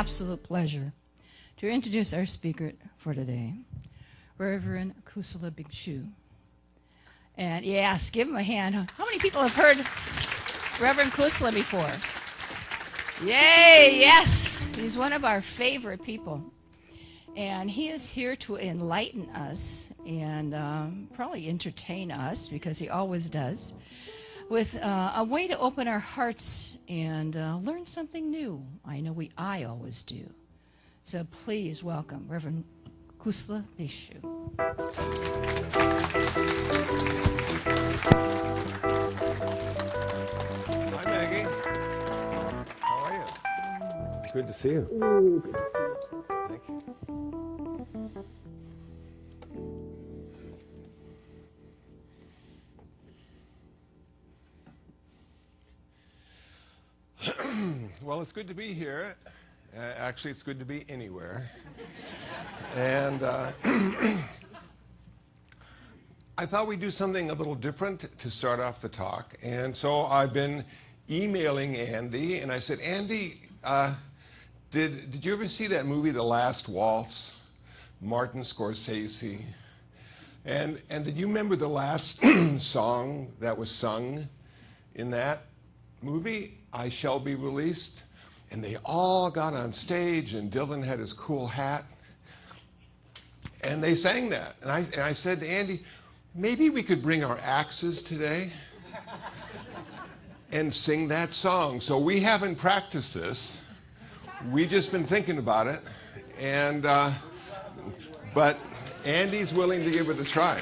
absolute pleasure to introduce our speaker for today, Reverend Kusala Bhikshu. And yes, give him a hand. How many people have heard Reverend Kusala before? Yay, yes. He's one of our favorite people. And he is here to enlighten us and probably entertain us, because he always does, with a way to open our hearts and learn something new. I always do. So please welcome Reverend Kusala Bhikshu. Hi, Maggie. How are you? Good to see you. Ooh, good to see you too. Thank you. Well, it's good to be here. Actually, it's good to be anywhere. And I thought we'd do something a little different to start off the talk. And so I've been emailing Andy, and I said, Andy, did you ever see that movie, The Last Waltz? Martin Scorsese. And did you remember the last song that was sung in that movie, I Shall Be Released? And they all got on stage, and Dylan had his cool hat, and they sang that. And I said to Andy, maybe we could bring our axes today and sing that song. So we haven't practiced this. We've just been thinking about it, and but Andy's willing to give it a try.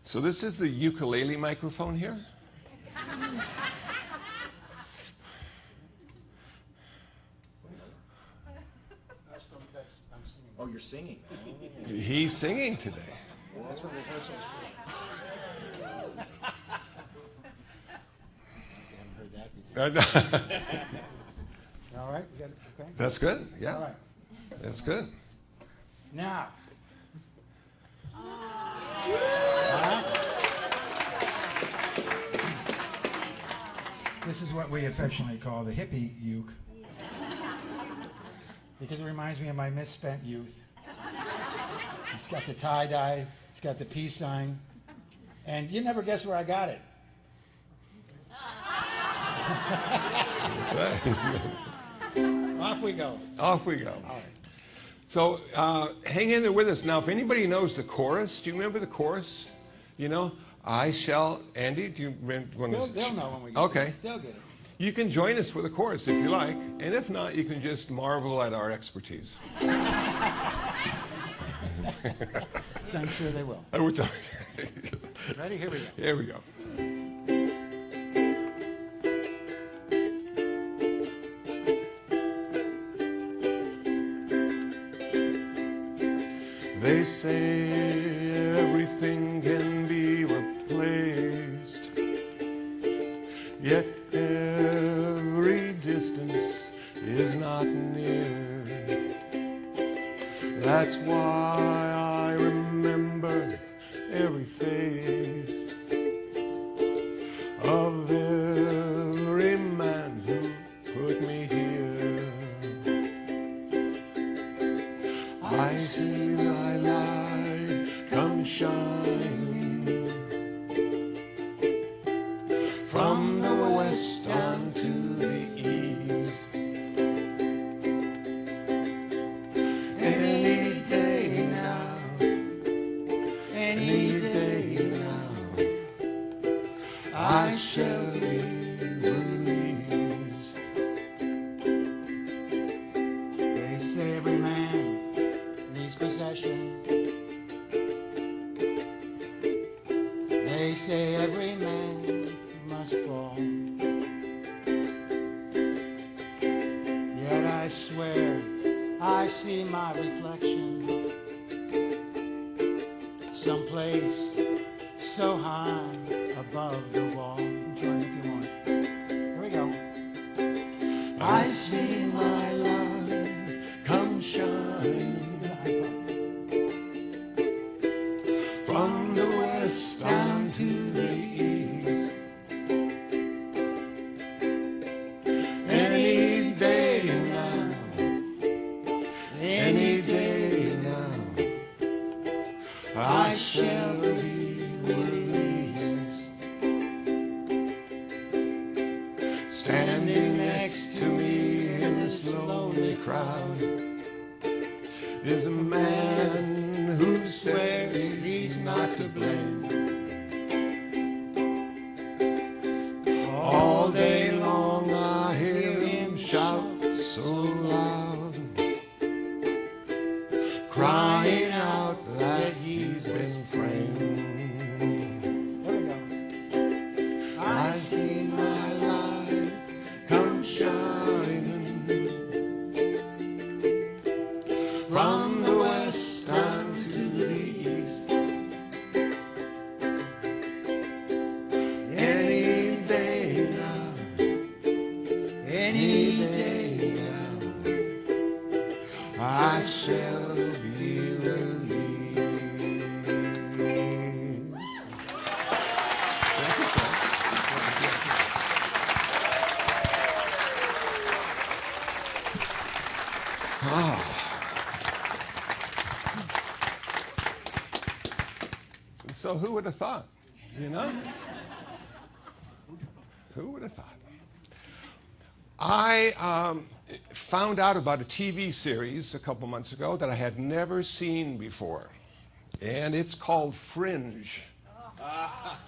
So this is the ukulele microphone here. Oh, you're singing. He's singing today. That's what rehearsals for. I haven't heard that before. All right, we got it. Okay. That's good. Yeah. All right. That's good. Now. This is what we affectionately call the hippie uke, because it reminds me of my misspent youth. It's got the tie-dye, it's got the peace sign, and you never guess where I got it. Off we go. Off we go. All right. So hang in there with us. Now, if anybody knows the chorus, do you remember the chorus? You know, I shall, Andy, do you want to? They'll know when we get Okay. it. They'll get it. You can join us with a chorus if you like, and if not, you can just marvel at our expertise. So I'm sure they will. Ready? Here we go. Here we go. They say everything can be replaced, yet every distance is not near. That's why I remember every face of every man who put me here. I see thy light come shining from the west unto the east. Any day now, any day now, I shall be released. They say every man needs possession. They say every man must fall. Yet I swear I see my reflection someplace so high above the wall. Join me if you want. Here we go. I see my light come shining from the west down to the east. Any day now, any day now, I shall be released. Standing next to me in this lonely crowd is a man who swears he's not to blame. All day long I hear him shout so loud, crying out that he's been framed. I see my light come shining from the west down to the east. Any day now, any day now, I shall be released. Thank you, sir. So who would have thought, you know? Who would have thought? I found out about a TV series a couple months ago that I had never seen before, and it's called Fringe.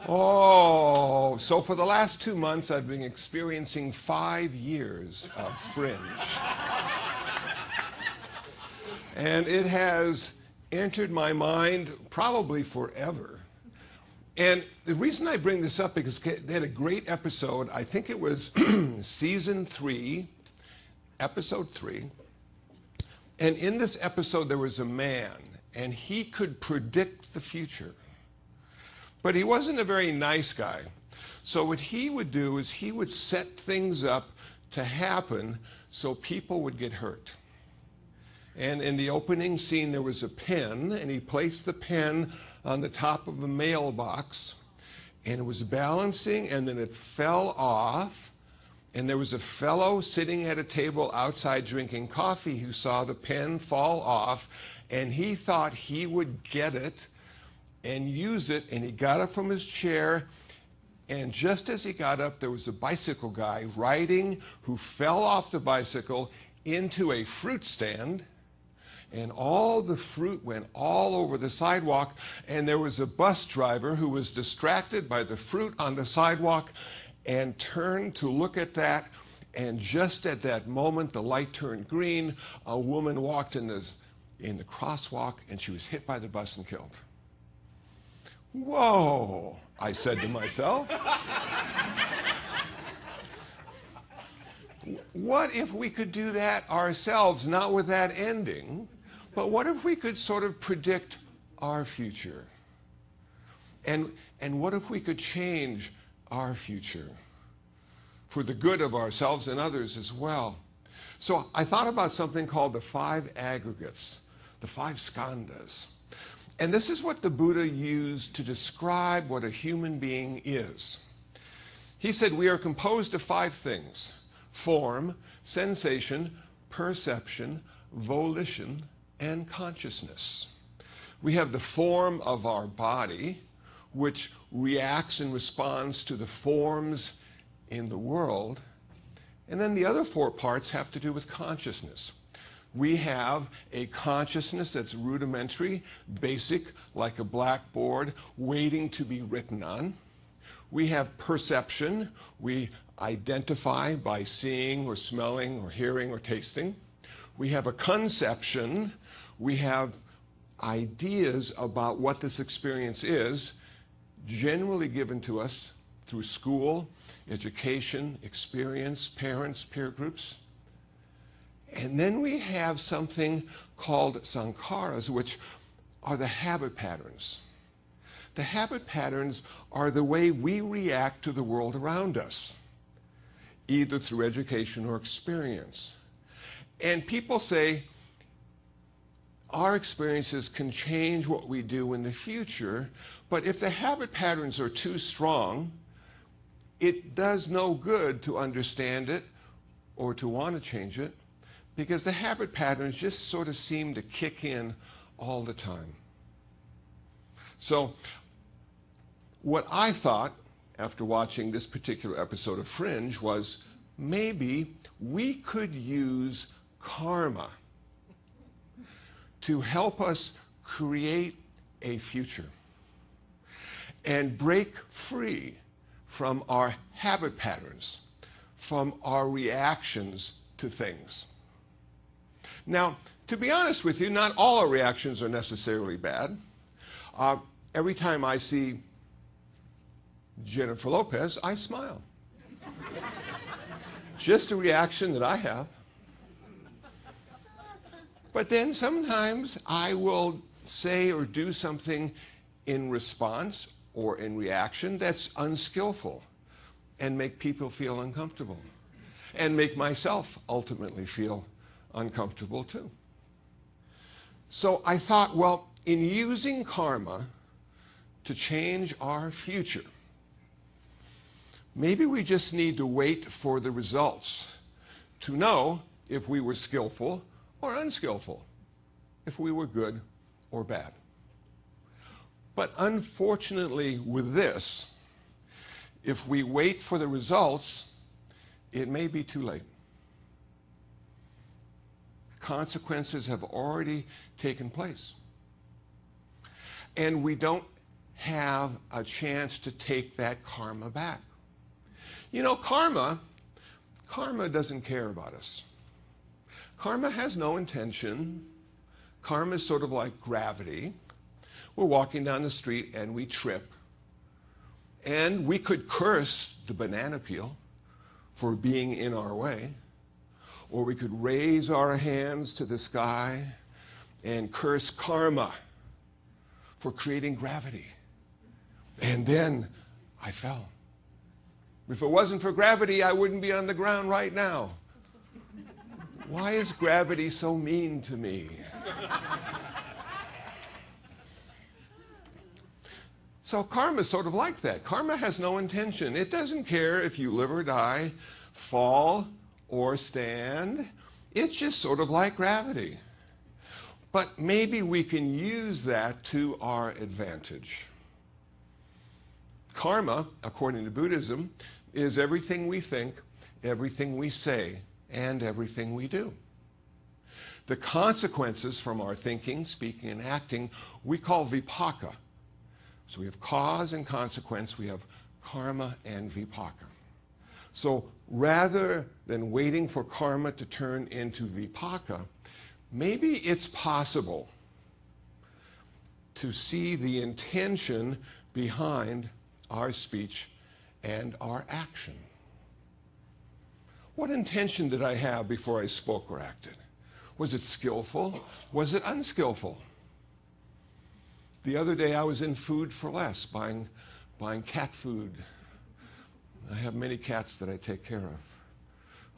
Oh, so for the last 2 months I've been experiencing 5 years of Fringe. And it has entered my mind probably forever. And the reason I bring this up is because they had a great episode. I think it was season 3, episode 3. And in this episode, there was a man, and he could predict the future. But he wasn't a very nice guy. So what he would do is he would set things up to happen so people would get hurt. And in the opening scene, there was a pen, and he placed the pen on the top of a mailbox, and it was balancing, and then it fell off, and there was a fellow sitting at a table outside drinking coffee who saw the pen fall off, and he thought he would get it and use it, and he got up from his chair, and just as he got up, there was a bicycle guy riding who fell off the bicycle into a fruit stand, and all the fruit went all over the sidewalk, and there was a bus driver who was distracted by the fruit on the sidewalk and turned to look at that, and just at that moment the light turned green. A woman walked in the crosswalk, and she was hit by the bus and killed. Whoa, I said to myself. What if we could do that ourselves, not with that ending, but what if we could sort of predict our future? And what if we could change our future for the good of ourselves and others as well? So I thought about something called the 5 aggregates, the 5 skandhas. And this is what the Buddha used to describe what a human being is. He said we are composed of 5 things: form, sensation, perception, volition, and consciousness. We have the form of our body, which reacts and responds to the forms in the world. And then the other 4 parts have to do with consciousness. We have a consciousness that's rudimentary, basic, like a blackboard, waiting to be written on. We have perception. We identify by seeing or smelling or hearing or tasting. We have a conception. We have ideas about what this experience is, generally given to us through school, education, experience, parents, peer groups. And then we have something called sankharas, which are the habit patterns. The habit patterns are the way we react to the world around us. either through education or experience. And people say our experiences can change what we do in the future, but if the habit patterns are too strong, it does no good to understand it or to want to change it, because the habit patterns just sort of seem to kick in all the time. So what I thought after watching this particular episode of Fringe was maybe we could use karma to help us create a future and break free from our habit patterns, from our reactions to things. Now, to be honest with you, not all our reactions are necessarily bad. Every time I see Jennifer Lopez, I smile. Just a reaction that I have. But then sometimes I will say or do something in response or in reaction that's unskillful and make people feel uncomfortable and make myself ultimately feel uncomfortable too. So I thought, well, in using karma to change our future, maybe we just need to wait for the results to know if we were skillful or unskillful, if we were good or bad. But unfortunately with this, if we wait for the results, it may be too late. Consequences have already taken place. And we don't have a chance to take that karma back. You know, karma doesn't care about us. Karma has no intention. Karma is sort of like gravity. We're walking down the street and we trip. And we could curse the banana peel for being in our way. Or we could raise our hands to the sky and curse karma for creating gravity. And then I fell. If it wasn't for gravity, I wouldn't be on the ground right now. Why is gravity so mean to me? So karma is sort of like that. Karma has no intention. It doesn't care if you live or die, fall or stand. It's just sort of like gravity. But maybe we can use that to our advantage. Karma, according to Buddhism, is everything we think, everything we say, and everything we do. The consequences from our thinking, speaking, and acting we call vipaka. So we have cause and consequence, we have karma and vipaka. So rather than waiting for karma to turn into vipaka, maybe it's possible to see the intention behind our speech and our action. What intention did I have before I spoke or acted? Was it skillful? Was it unskillful? The other day I was in Food for Less buying cat food. I have many cats that I take care of.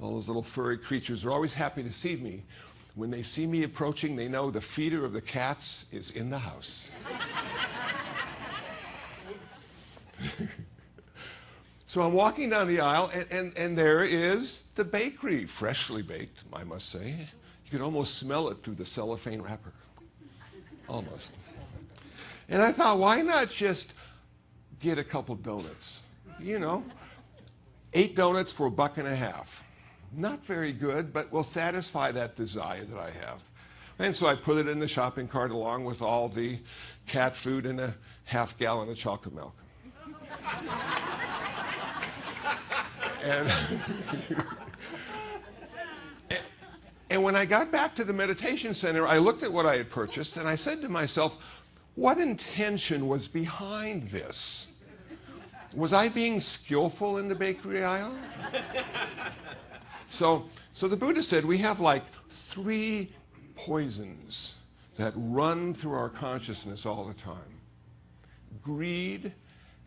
All those little furry creatures are always happy to see me. When they see me approaching, they know the feeder of the cats is in the house. So I'm walking down the aisle, and there is the bakery, freshly baked, I must say. You could almost smell it through the cellophane wrapper. Almost. And I thought, why not just get a couple donuts? You know, 8 donuts for $1.50. Not very good, but will satisfy that desire that I have. And so I put it in the shopping cart along with all the cat food and a half gallon of chocolate milk. And when I got back to the meditation center, I looked at what I had purchased and I said to myself, what intention was behind this? Was I being skillful in the bakery aisle? So the Buddha said we have like 3 poisons that run through our consciousness all the time. Greed,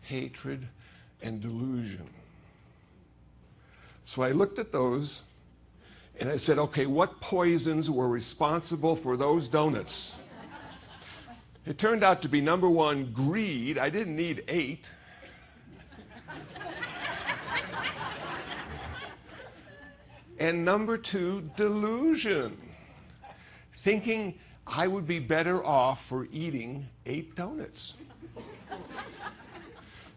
hatred, and delusion. So I looked at those and I said, okay, what poisons were responsible for those donuts? It turned out to be number one, greed. I didn't need 8. And number 2, delusion. Thinking I would be better off for eating 8 donuts.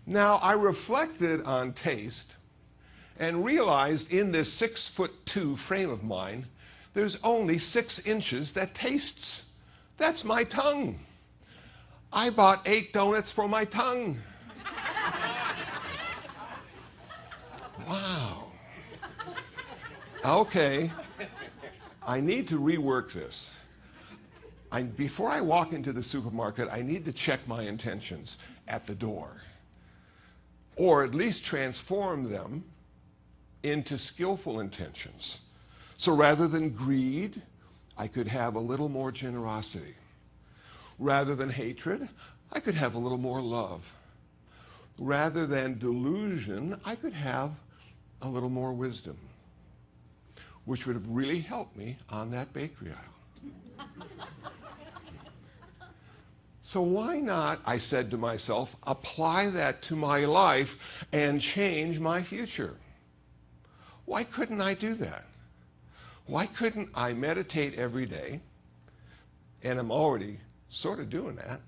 Now, I reflected on taste and realized in this 6'2" frame of mine, there's only 6 inches that tastes. That's my tongue. I bought 8 donuts for my tongue. Wow. Okay, I need to rework this. Before I walk into the supermarket, I need to check my intentions at the door, or at least transform them into skillful intentions. So rather than greed, I could have a little more generosity. Rather than hatred, I could have a little more love. Rather than delusion, I could have a little more wisdom, which would have really helped me on that bakery aisle. So why not, I said to myself, apply that to my life and change my future? Why couldn't I do that? Why couldn't I meditate every day? And I'm already sort of doing that.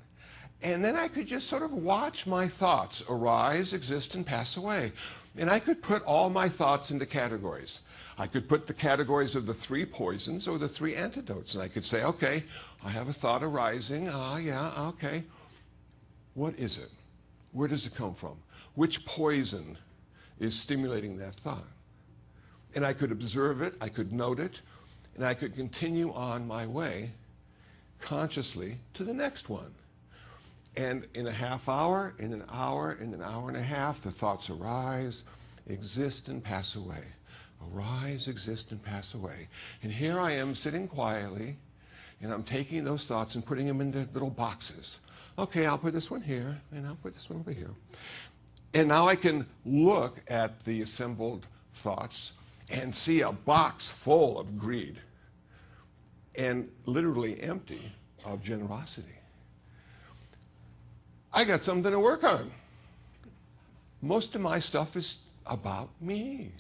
And then I could just sort of watch my thoughts arise, exist, and pass away. And I could put all my thoughts into categories. I could put the categories of the 3 poisons or the 3 antidotes. And I could say, okay, I have a thought arising. Yeah, okay. What is it? Where does it come from? Which poison is stimulating that thought? And I could observe it, I could note it, and I could continue on my way consciously to the next one. And in a half hour, in an hour, in an hour and a half, the thoughts arise, exist, and pass away. Arise, exist, and pass away. And here I am sitting quietly, and I'm taking those thoughts and putting them into little boxes. Okay, I'll put this one here, and I'll put this one over here. And now I can look at the assembled thoughts and see a box full of greed and literally empty of generosity. I got something to work on. Most of my stuff is about me.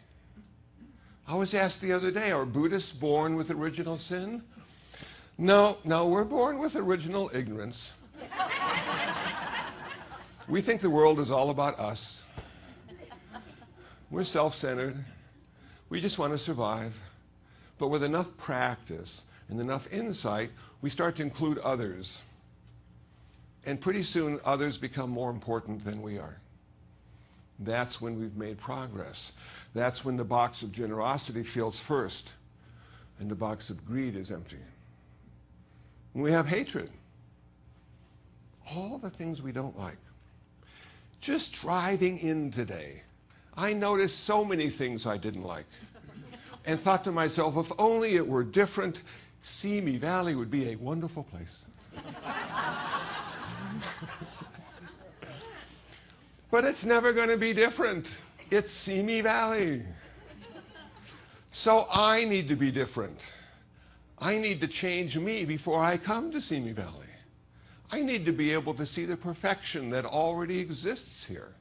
I was asked the other day, are Buddhists born with original sin? No, we're born with original ignorance. We think the world is all about us. We're self-centered. We just want to survive. But with enough practice and enough insight, we start to include others. And pretty soon, others become more important than we are. That's when we've made progress. That's when the box of generosity fills first, and the box of greed is empty. And we have hatred. All the things we don't like. Just driving in today, I noticed so many things I didn't like. And thought to myself, if only it were different, Simi Valley would be a wonderful place. But it's never going to be different. It's Simi Valley. So I need to be different. I need to change me before I come to Simi Valley. I need to be able to see the perfection that already exists here.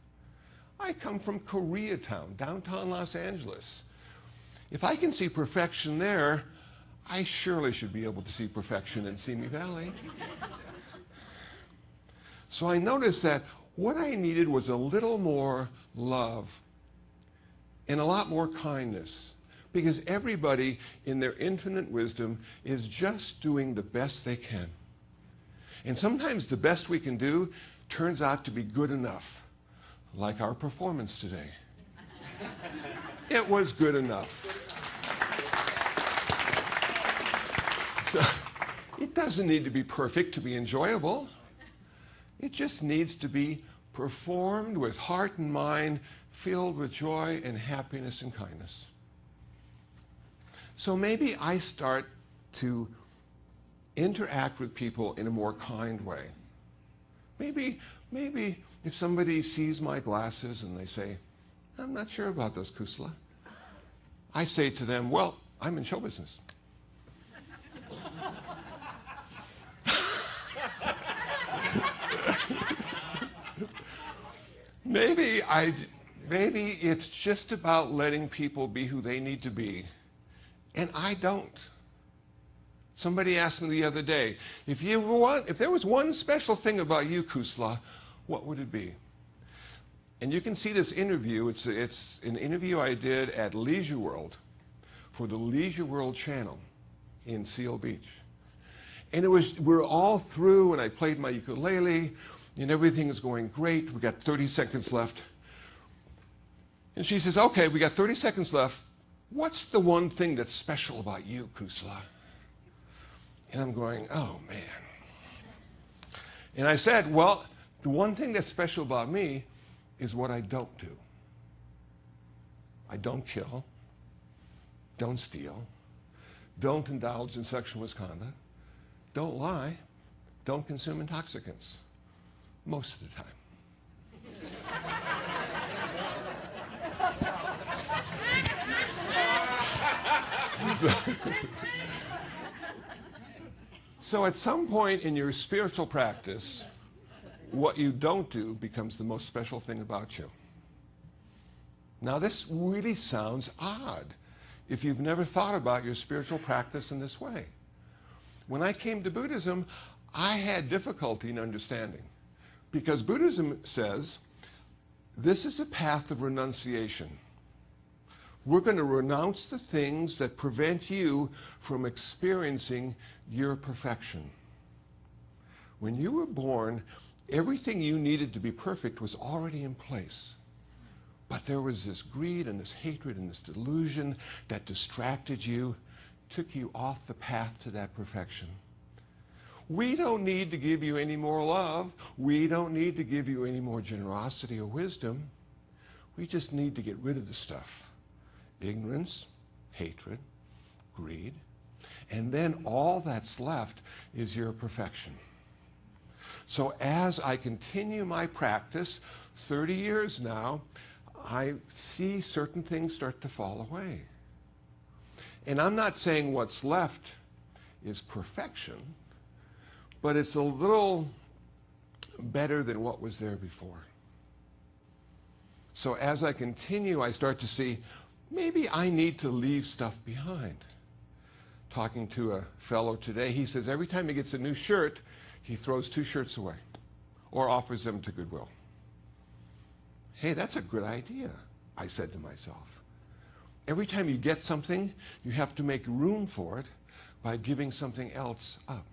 I come from Koreatown, downtown Los Angeles. If I can see perfection there, I surely should be able to see perfection in Simi Valley. So I noticed that what I needed was a little more love and a lot more kindness, because everybody in their infinite wisdom is just doing the best they can. And sometimes the best we can do turns out to be good enough, like our performance today. It was good enough. So it doesn't need to be perfect to be enjoyable. It just needs to be performed with heart and mind, filled with joy and happiness and kindness. So maybe I start to interact with people in a more kind way. Maybe if somebody sees my glasses and they say, I'm not sure about those, Kusala. I say to them, well, I'm in show business. Maybe it's just about letting people be who they need to be, and I don't. Somebody asked me the other day, if there was one special thing about you, Kusala, what would it be? And you can see this interview. It's an interview I did at Leisure World for the Leisure World channel in Seal Beach. And we're all through, and I played my ukulele, and everything is going great. We got 30 seconds left. And she says, okay, we got 30 seconds left. What's the one thing that's special about you, Kusala? And I'm going, oh, man. And I said, well, the one thing that's special about me is what I don't do. I don't kill, don't steal, don't indulge in sexual misconduct, don't lie, don't consume intoxicants. Most of the time. So at some point in your spiritual practice, what you don't do becomes the most special thing about you. Now, this really sounds odd if you've never thought about your spiritual practice in this way. When I came to Buddhism, I had difficulty in understanding, because Buddhism says this is a path of renunciation. We're going to renounce the things that prevent you from experiencing your perfection. When you were born, everything you needed to be perfect was already in place. But there was this greed and this hatred and this delusion that distracted you, took you off the path to that perfection. We don't need to give you any more love. We don't need to give you any more generosity or wisdom. We just need to get rid of the stuff. Ignorance, hatred, greed. And then all that's left is your perfection. So as I continue my practice, 30 years now, I see certain things start to fall away. And I'm not saying what's left is perfection, but it's a little better than what was there before. So as I continue, I start to see, maybe I need to leave stuff behind. Talking to a fellow today, he says every time he gets a new shirt, he throws 2 shirts away or offers them to Goodwill. Hey, that's a good idea, I said to myself. Every time you get something, you have to make room for it by giving something else up.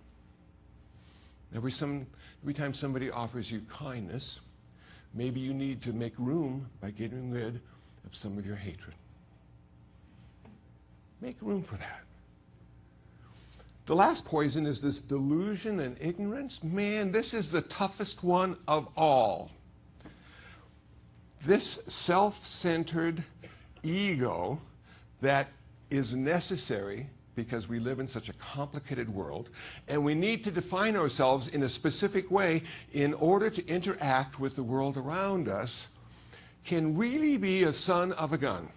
Every time somebody offers you kindness, maybe you need to make room by getting rid of some of your hatred. Make room for that. The last poison is this delusion and ignorance. Man, this is the toughest one of all. This self-centered ego that is necessary because we live in such a complicated world, and we need to define ourselves in a specific way in order to interact with the world around us, can really be a son of a gun.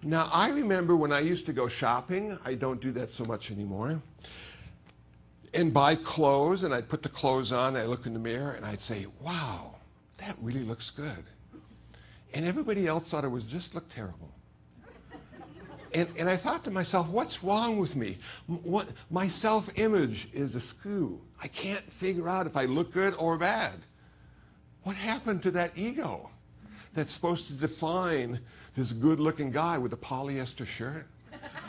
Now, I remember when I used to go shopping, I don't do that so much anymore, and buy clothes, and I'd put the clothes on, I'd look in the mirror, and I'd say, wow, that really looks good. And everybody else thought it was just looked terrible. And I thought to myself, what's wrong with me? My self-image is askew. I can't figure out if I look good or bad. What happened to that ego that's supposed to define this good-looking guy with a polyester shirt,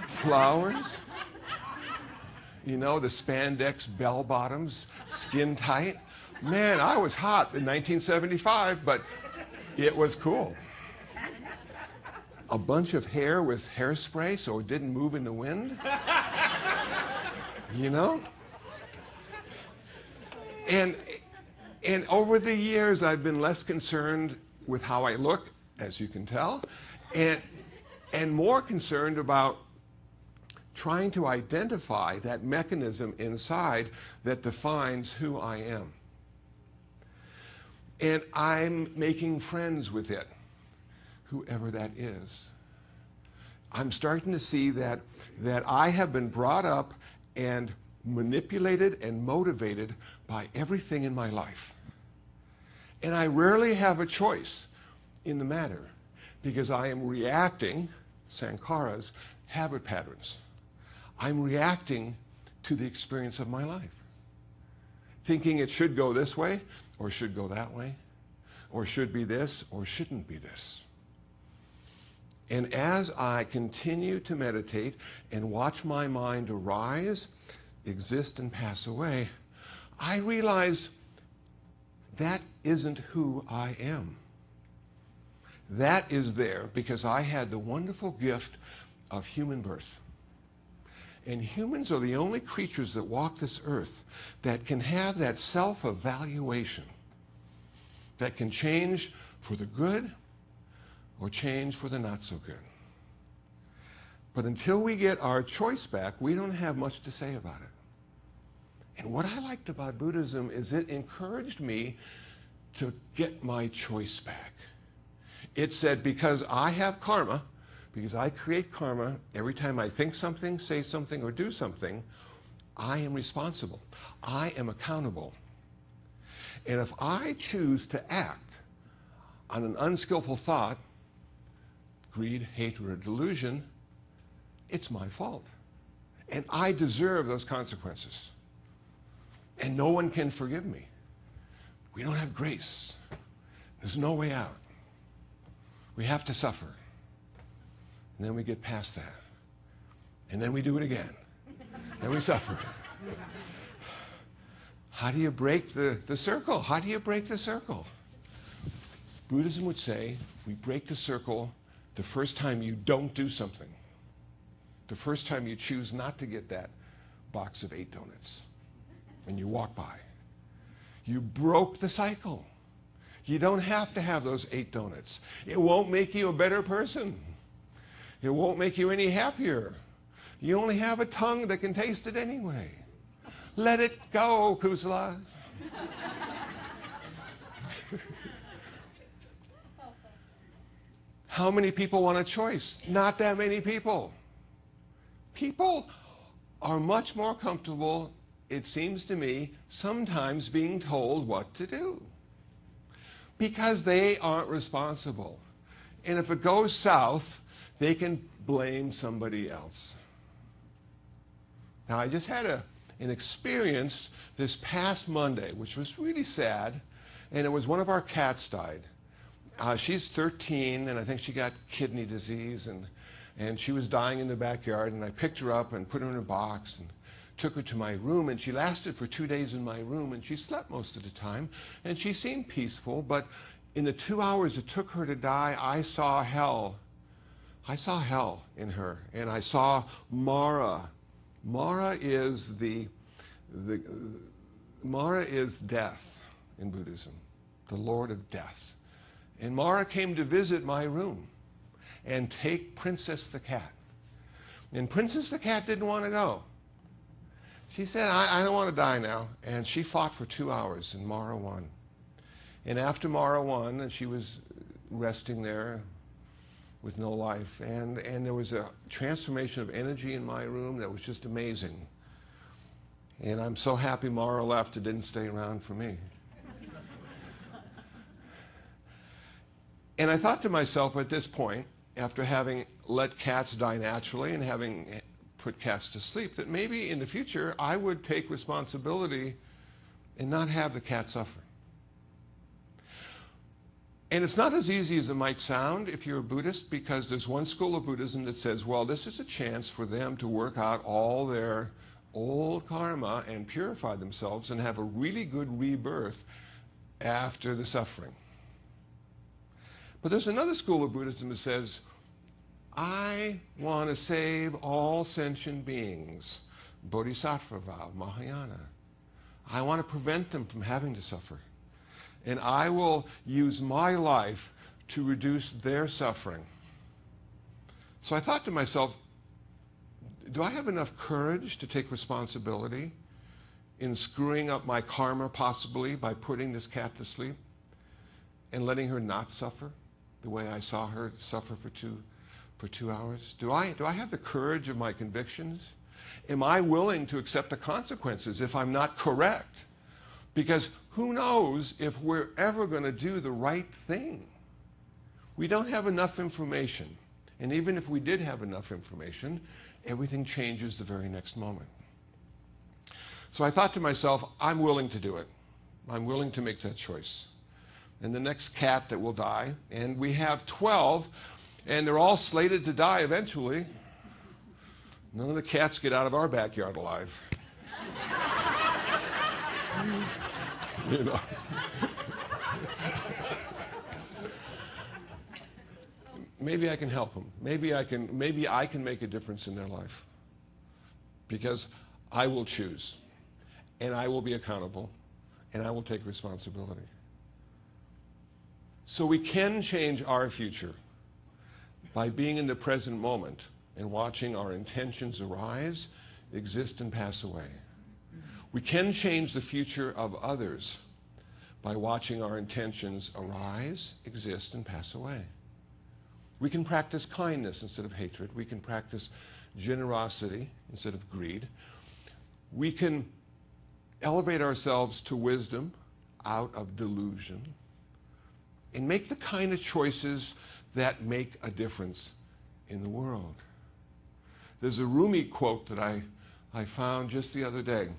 flowers, you know, the spandex bell-bottoms, skin tight? Man, I was hot in 1975, but it was cool. A bunch of hair with hairspray so it didn't move in the wind. You know? And over the years, I've been less concerned with how I look, as you can tell, and more concerned about trying to identify that mechanism inside that defines who I am. And I'm making friends with it, whoever that is. I'm starting to see that I have been brought up and manipulated and motivated by everything in my life. And I rarely have a choice in the matter because I am reacting, Sankara's habit patterns. I'm reacting to the experience of my life, thinking it should go this way or should go that way, or should be this or shouldn't be this. And as I continue to meditate and watch my mind arise, exist, and pass away, I realize that isn't who I am. That is there because I had the wonderful gift of human birth. And humans are the only creatures that walk this earth that can have that self-evaluation, that can change for the good or change for the not so good. But until we get our choice back, we don't have much to say about it. And what I liked about Buddhism is it encouraged me to get my choice back. It said, because I have karma, because I create karma every time I think something, say something, or do something, I am responsible. I am accountable. And if I choose to act on an unskillful thought, greed, hatred, or delusion, it's my fault. And I deserve those consequences. And no one can forgive me. We don't have grace. There's no way out. We have to suffer. And then we get past that. And then we do it again. Then we suffer. How do you break the circle? How do you break the circle? Buddhism would say we break the circle the first time you don't do something. The first time you choose not to get that box of 8 donuts when you walk by. You broke the cycle. You don't have to have those 8 donuts. It won't make you a better person. It won't make you any happier. You only have a tongue that can taste it anyway. Let it go, Kusala. How many people want a choice? Not that many people. People are much more comfortable, it seems to me, sometimes being told what to do because they aren't responsible. And if it goes south, they can blame somebody else. Now, I just had an experience this past Monday, which was really sad, and it was one of our cats died. She's 13, and I think she got kidney disease, and she was dying in the backyard, and I picked her up and put her in a box and took her to my room, and she lasted for 2 days in my room, and she slept most of the time, and she seemed peaceful, but in the 2 hours it took her to die, I saw hell. I saw hell in her, and I saw Mara. Mara is Mara is death in Buddhism, the Lord of Death. And Mara came to visit my room and take Princess the cat. And Princess the cat didn't want to go. She said, I don't want to die now. And she fought for 2 hours, and Mara won. And after Mara won, and she was resting there with no life, and there was a transformation of energy in my room that was just amazing. And I'm so happy Mara left, it didn't stay around for me. And I thought to myself at this point, after having let cats die naturally and having put cats to sleep, that maybe in the future I would take responsibility and not have the cat suffer. And it's not as easy as it might sound if you're a Buddhist, because there's one school of Buddhism that says, well, this is a chance for them to work out all their old karma and purify themselves and have a really good rebirth after the suffering. But there's another school of Buddhism that says, I want to save all sentient beings, Bodhisattva vow, Mahayana. I want to prevent them from having to suffer. And I will use my life to reduce their suffering. So I thought to myself, do I have enough courage to take responsibility in screwing up my karma possibly by putting this cat to sleep and letting her not suffer the way I saw her suffer for for 2 hours? Do I have the courage of my convictions? Am I willing to accept the consequences if I'm not correct? Because who knows if we're ever going to do the right thing? We don't have enough information. And even if we did have enough information, everything changes the very next moment. So I thought to myself, I'm willing to do it. I'm willing to make that choice. And the next cat that will die, and we have 12, and they're all slated to die eventually. None of the cats get out of our backyard alive. You know. Maybe I can help them. Maybe I can make a difference in their life. Because I will choose. And I will be accountable. And I will take responsibility. So we can change our future by being in the present moment and watching our intentions arise, exist, and pass away. We can change the future of others by watching our intentions arise, exist, and pass away. We can practice kindness instead of hatred. We can practice generosity instead of greed. We can elevate ourselves to wisdom out of delusion and make the kind of choices that make a difference in the world. There's a Rumi quote that I found just the other day,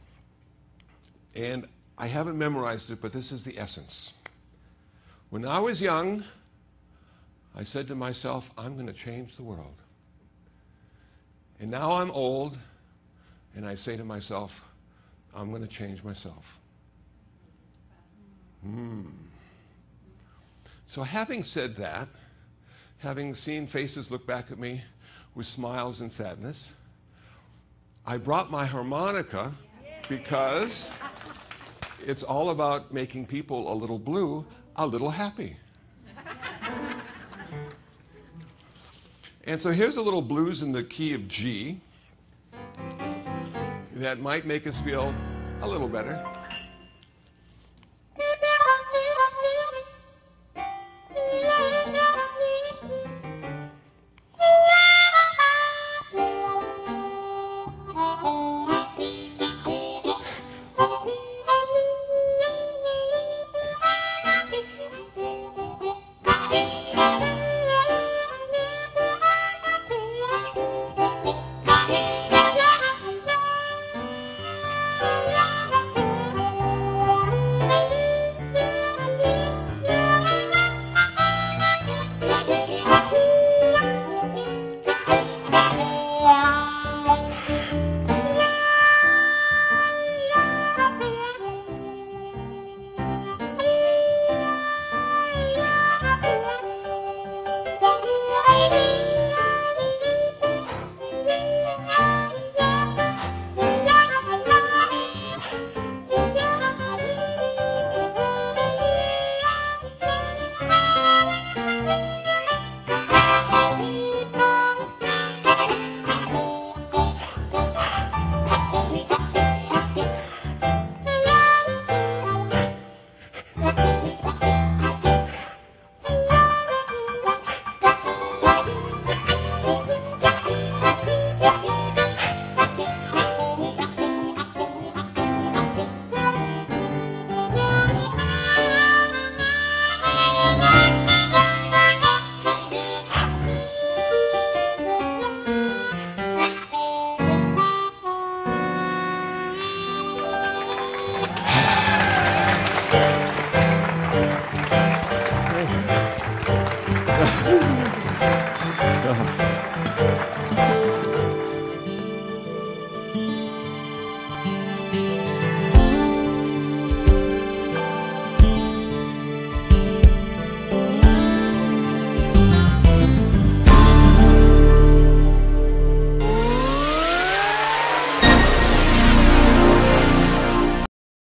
and I haven't memorized it, but this is the essence. When I was young, I said to myself, I'm going to change the world. And now I'm old, and I say to myself, I'm going to change myself. So having said that, having seen faces look back at me with smiles and sadness, I brought my harmonica because it's all about making people a little blue, a little happy. And so here's a little blues in the key of G that might make us feel a little better.